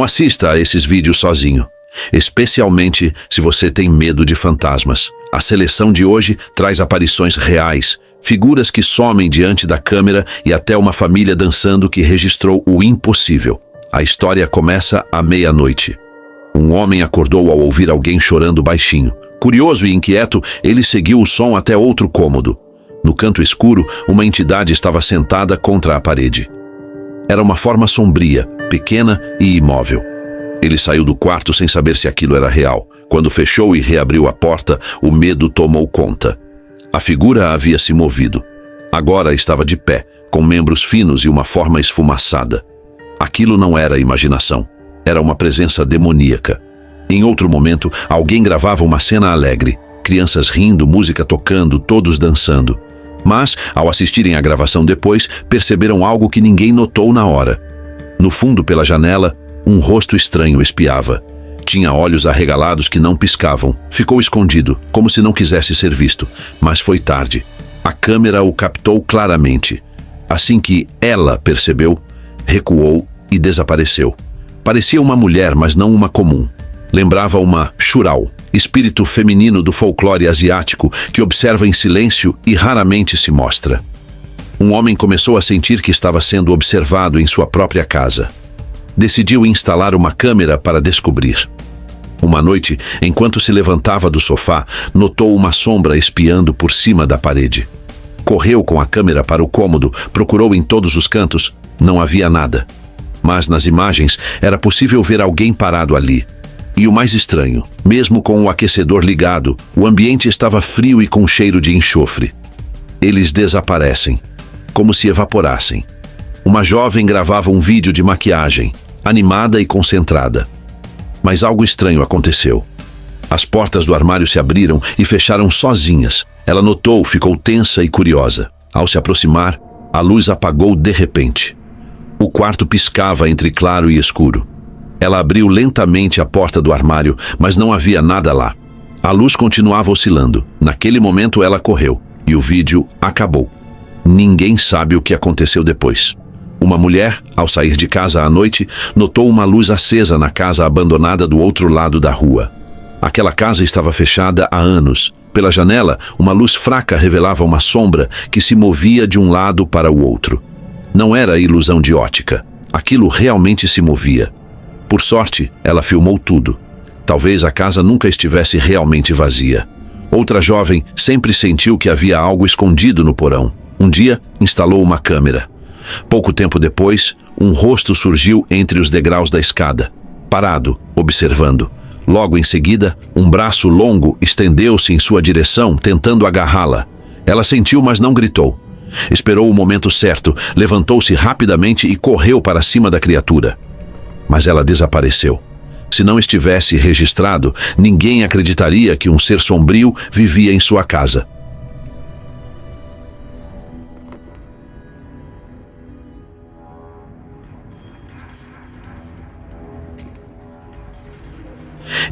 Não assista a esses vídeos sozinho, especialmente se você tem medo de fantasmas. A seleção de hoje traz aparições reais, figuras que somem diante da câmera e até uma família dançando que registrou o impossível. A história começa à meia-noite. Um homem acordou ao ouvir alguém chorando baixinho. Curioso e inquieto, ele seguiu o som até outro cômodo. No canto escuro, uma entidade estava sentada contra a parede. Era uma forma sombria, pequena e imóvel. Ele saiu do quarto sem saber se aquilo era real. Quando fechou e reabriu a porta, o medo tomou conta. A figura havia se movido. Agora estava de pé, com membros finos e uma forma esfumaçada. Aquilo não era imaginação. Era uma presença demoníaca. Em outro momento, alguém gravava uma cena alegre. Crianças rindo, música tocando, todos dançando. Mas, ao assistirem à gravação depois, perceberam algo que ninguém notou na hora. No fundo, pela janela, um rosto estranho espiava. Tinha olhos arregalados que não piscavam. Ficou escondido, como se não quisesse ser visto. Mas foi tarde. A câmera o captou claramente. Assim que ela percebeu, recuou e desapareceu. Parecia uma mulher, mas não uma comum. Lembrava uma Shurau, espírito feminino do folclore asiático que observa em silêncio e raramente se mostra. Um homem começou a sentir que estava sendo observado em sua própria casa. Decidiu instalar uma câmera para descobrir. Uma noite, enquanto se levantava do sofá, notou uma sombra espiando por cima da parede. Correu com a câmera para o cômodo, procurou em todos os cantos, não havia nada. Mas nas imagens era possível ver alguém parado ali. E o mais estranho, mesmo com o aquecedor ligado, o ambiente estava frio e com cheiro de enxofre. Eles desaparecem, como se evaporassem. Uma jovem gravava um vídeo de maquiagem, animada e concentrada. Mas algo estranho aconteceu. As portas do armário se abriram e fecharam sozinhas. Ela notou, ficou tensa e curiosa. Ao se aproximar, a luz apagou de repente. O quarto piscava entre claro e escuro. Ela abriu lentamente a porta do armário, mas não havia nada lá. A luz continuava oscilando. Naquele momento ela correu, e o vídeo acabou. Ninguém sabe o que aconteceu depois. Uma mulher, ao sair de casa à noite, notou uma luz acesa na casa abandonada do outro lado da rua. Aquela casa estava fechada há anos. Pela janela, uma luz fraca revelava uma sombra que se movia de um lado para o outro. Não era ilusão de ótica. Aquilo realmente se movia. Por sorte, ela filmou tudo. Talvez a casa nunca estivesse realmente vazia. Outra jovem sempre sentiu que havia algo escondido no porão. Um dia, instalou uma câmera. Pouco tempo depois, um rosto surgiu entre os degraus da escada, parado, observando. Logo em seguida, um braço longo estendeu-se em sua direção, tentando agarrá-la. Ela sentiu, mas não gritou. Esperou o momento certo, levantou-se rapidamente e correu para cima da criatura. Mas ela desapareceu. Se não estivesse registrado, ninguém acreditaria que um ser sombrio vivia em sua casa.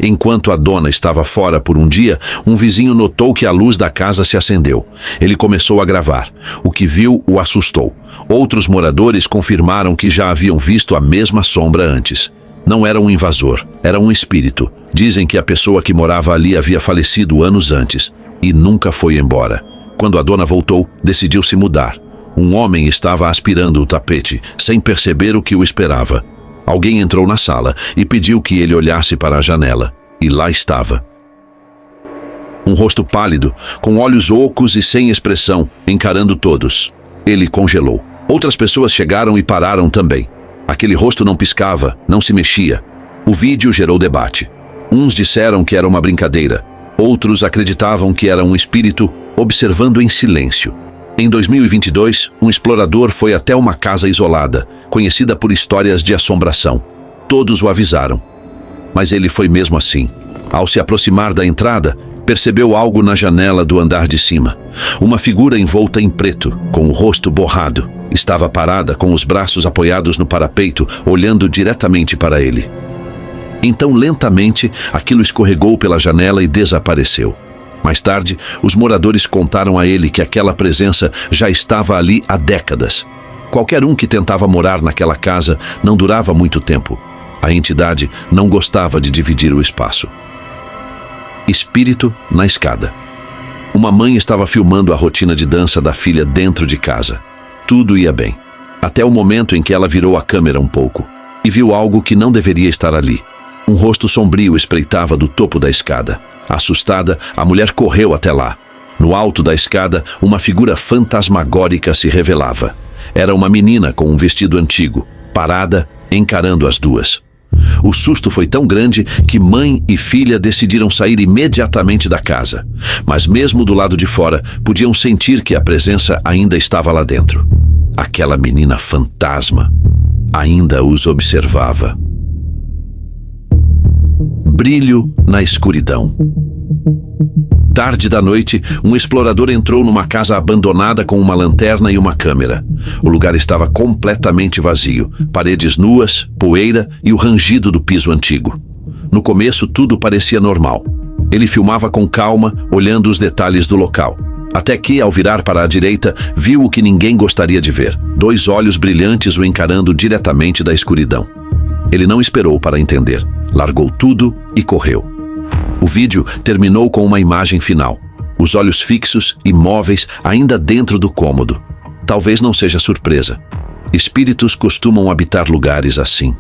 Enquanto a dona estava fora por um dia, um vizinho notou que a luz da casa se acendeu. Ele começou a gravar. O que viu o assustou. Outros moradores confirmaram que já haviam visto a mesma sombra antes. Não era um invasor, era um espírito. Dizem que a pessoa que morava ali havia falecido anos antes e nunca foi embora. Quando a dona voltou, decidiu se mudar. Um homem estava aspirando o tapete, sem perceber o que o esperava. Alguém entrou na sala e pediu que ele olhasse para a janela. E lá estava. Um rosto pálido, com olhos ocos e sem expressão, encarando todos. Ele congelou. Outras pessoas chegaram e pararam também. Aquele rosto não piscava, não se mexia. O vídeo gerou debate. Uns disseram que era uma brincadeira. Outros acreditavam que era um espírito observando em silêncio. Em 2022, um explorador foi até uma casa isolada, conhecida por histórias de assombração. Todos o avisaram. Mas ele foi mesmo assim. Ao se aproximar da entrada, percebeu algo na janela do andar de cima. Uma figura envolta em preto, com o rosto borrado. Estava parada com os braços apoiados no parapeito, olhando diretamente para ele. Então, lentamente, aquilo escorregou pela janela e desapareceu. Mais tarde, os moradores contaram a ele que aquela presença já estava ali há décadas. Qualquer um que tentava morar naquela casa não durava muito tempo. A entidade não gostava de dividir o espaço. Espírito na escada. Uma mãe estava filmando a rotina de dança da filha dentro de casa. Tudo ia bem, até o momento em que ela virou a câmera um pouco e viu algo que não deveria estar ali. Um rosto sombrio espreitava do topo da escada. Assustada, a mulher correu até lá. No alto da escada, uma figura fantasmagórica se revelava. Era uma menina com um vestido antigo, parada, encarando as duas. O susto foi tão grande que mãe e filha decidiram sair imediatamente da casa. Mas mesmo do lado de fora, podiam sentir que a presença ainda estava lá dentro. Aquela menina fantasma ainda os observava. Brilho na escuridão. Tarde da noite, um explorador entrou numa casa abandonada com uma lanterna e uma câmera. O lugar estava completamente vazio, paredes nuas, poeira e o rangido do piso antigo. No começo, tudo parecia normal. Ele filmava com calma, olhando os detalhes do local. Até que, ao virar para a direita, viu o que ninguém gostaria de ver. 2 olhos brilhantes o encarando diretamente da escuridão. Ele não esperou para entender. Largou tudo e correu. O vídeo terminou com uma imagem final. Os olhos fixos, imóveis, ainda dentro do cômodo. Talvez não seja surpresa. Espíritos costumam habitar lugares assim.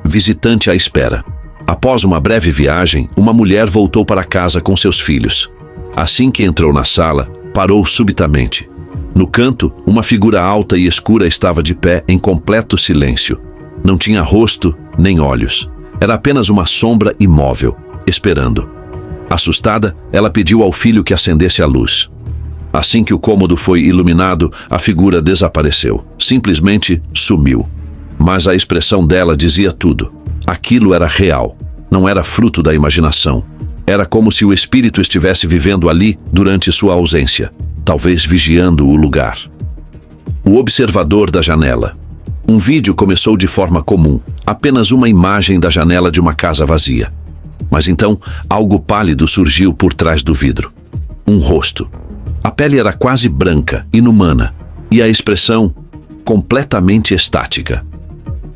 Visitante à espera. Após uma breve viagem, uma mulher voltou para casa com seus filhos. Assim que entrou na sala, parou subitamente. No canto, uma figura alta e escura estava de pé em completo silêncio. Não tinha rosto nem olhos. Era apenas uma sombra imóvel, esperando. Assustada, ela pediu ao filho que acendesse a luz. Assim que o cômodo foi iluminado, a figura desapareceu. Simplesmente sumiu. Mas a expressão dela dizia tudo. Aquilo era real. Não era fruto da imaginação. Era como se o espírito estivesse vivendo ali durante sua ausência, talvez vigiando o lugar. O observador da janela. Um vídeo começou de forma comum, apenas uma imagem da janela de uma casa vazia. Mas então, algo pálido surgiu por trás do vidro. Um rosto. A pele era quase branca, inumana, e a expressão completamente estática.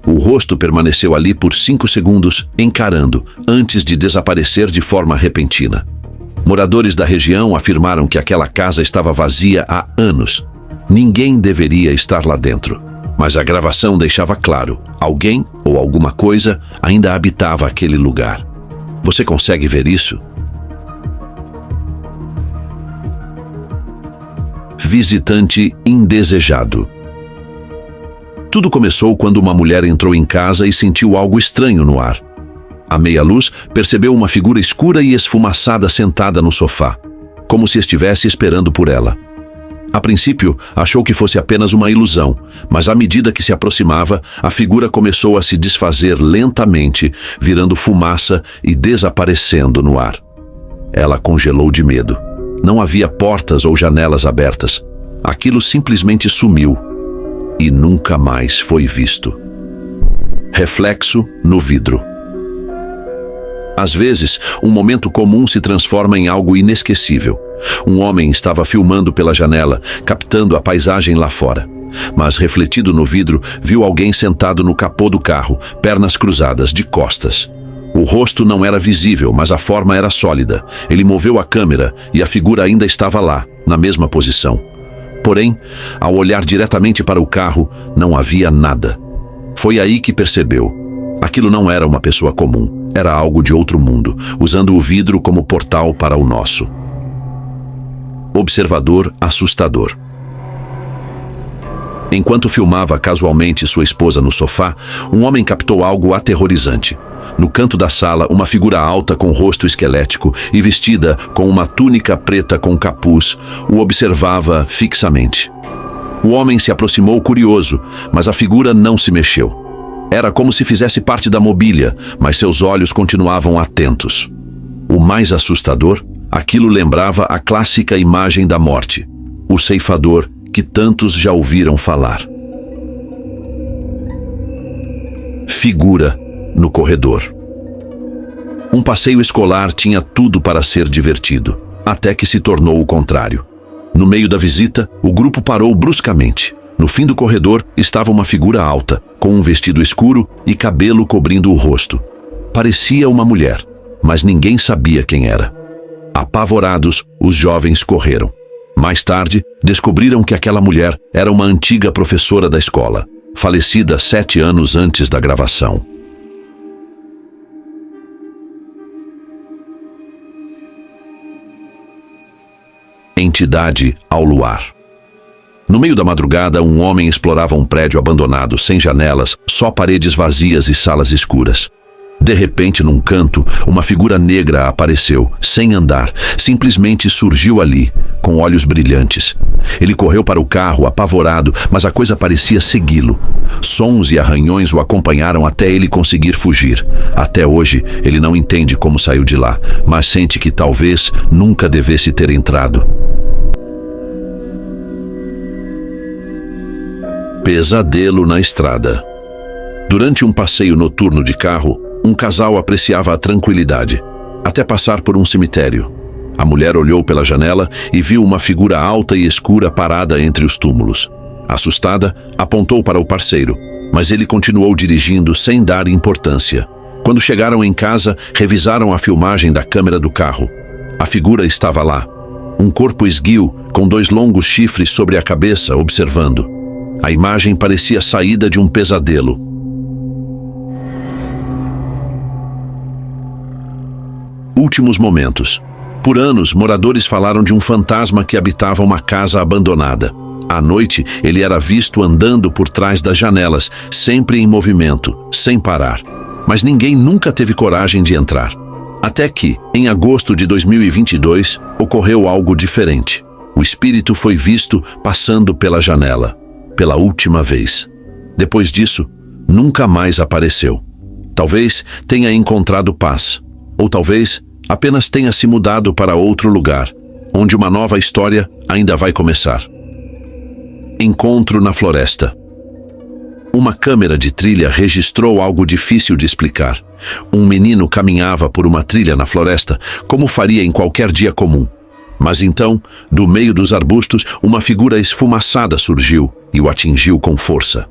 O rosto permaneceu ali por 5 segundos, encarando, antes de desaparecer de forma repentina. Moradores da região afirmaram que aquela casa estava vazia há anos. Ninguém deveria estar lá dentro. Mas a gravação deixava claro, alguém ou alguma coisa ainda habitava aquele lugar. Você consegue ver isso? Visitante indesejado. Tudo começou quando uma mulher entrou em casa e sentiu algo estranho no ar. À meia luz, percebeu uma figura escura e esfumaçada sentada no sofá, como se estivesse esperando por ela. A princípio, achou que fosse apenas uma ilusão, mas à medida que se aproximava, a figura começou a se desfazer lentamente, virando fumaça e desaparecendo no ar. Ela congelou de medo. Não havia portas ou janelas abertas. Aquilo simplesmente sumiu e nunca mais foi visto. Reflexo no vidro. Às vezes, um momento comum se transforma em algo inesquecível. Um homem estava filmando pela janela, captando a paisagem lá fora. Mas, refletido no vidro, viu alguém sentado no capô do carro, pernas cruzadas, de costas. O rosto não era visível, mas a forma era sólida. Ele moveu a câmera e a figura ainda estava lá, na mesma posição. Porém, ao olhar diretamente para o carro, não havia nada. Foi aí que percebeu. Aquilo não era uma pessoa comum, era algo de outro mundo, usando o vidro como portal para o nosso. Observador assustador. Enquanto filmava casualmente sua esposa no sofá, um homem captou algo aterrorizante. No canto da sala, uma figura alta com rosto esquelético e vestida com uma túnica preta com capuz o observava fixamente. O homem se aproximou curioso, mas a figura não se mexeu. Era como se fizesse parte da mobília, mas seus olhos continuavam atentos. O mais assustador, aquilo lembrava a clássica imagem da morte, o ceifador que tantos já ouviram falar. Figura no corredor. Um passeio escolar tinha tudo para ser divertido, até que se tornou o contrário. No meio da visita, o grupo parou bruscamente. No fim do corredor estava uma figura alta, com um vestido escuro e cabelo cobrindo o rosto. Parecia uma mulher, mas ninguém sabia quem era. Apavorados, os jovens correram. Mais tarde, descobriram que aquela mulher era uma antiga professora da escola, falecida 7 anos antes da gravação. Entidade ao luar. No meio da madrugada, um homem explorava um prédio abandonado, sem janelas, só paredes vazias e salas escuras. De repente, num canto, uma figura negra apareceu, sem andar, simplesmente surgiu ali, com olhos brilhantes. Ele correu para o carro, apavorado, mas a coisa parecia segui-lo. Sons e arranhões o acompanharam até ele conseguir fugir. Até hoje, ele não entende como saiu de lá, mas sente que talvez nunca devesse ter entrado. Pesadelo na estrada. Durante um passeio noturno de carro, um casal apreciava a tranquilidade, até passar por um cemitério. A mulher olhou pela janela e viu uma figura alta e escura parada entre os túmulos. Assustada, apontou para o parceiro, mas ele continuou dirigindo sem dar importância. Quando chegaram em casa, revisaram a filmagem da câmera do carro. A figura estava lá, um corpo esguio com 2 longos chifres sobre a cabeça, observando. A imagem parecia saída de um pesadelo. Últimos momentos. Por anos, moradores falaram de um fantasma que habitava uma casa abandonada. À noite, ele era visto andando por trás das janelas, sempre em movimento, sem parar. Mas ninguém nunca teve coragem de entrar. Até que, em agosto de 2022, ocorreu algo diferente. O espírito foi visto passando pela janela, pela última vez. Depois disso, nunca mais apareceu. Talvez tenha encontrado paz, ou talvez apenas tenha se mudado para outro lugar, onde uma nova história ainda vai começar. Encontro na floresta. Uma câmera de trilha registrou algo difícil de explicar. Um menino caminhava por uma trilha na floresta, como faria em qualquer dia comum. Mas então, do meio dos arbustos, uma figura esfumaçada surgiu e o atingiu com força.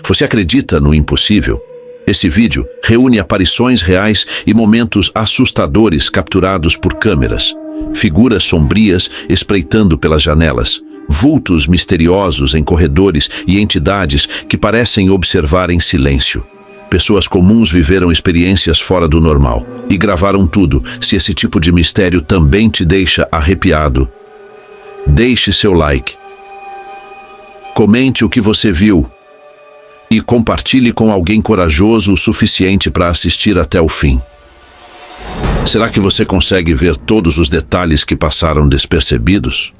Você acredita no impossível? Esse vídeo reúne aparições reais e momentos assustadores capturados por câmeras. Figuras sombrias espreitando pelas janelas, vultos misteriosos em corredores e entidades que parecem observar em silêncio. Pessoas comuns viveram experiências fora do normal e gravaram tudo. Se esse tipo de mistério também te deixa arrepiado, deixe seu like, comente o que você viu e compartilhe com alguém corajoso o suficiente para assistir até o fim. Será que você consegue ver todos os detalhes que passaram despercebidos?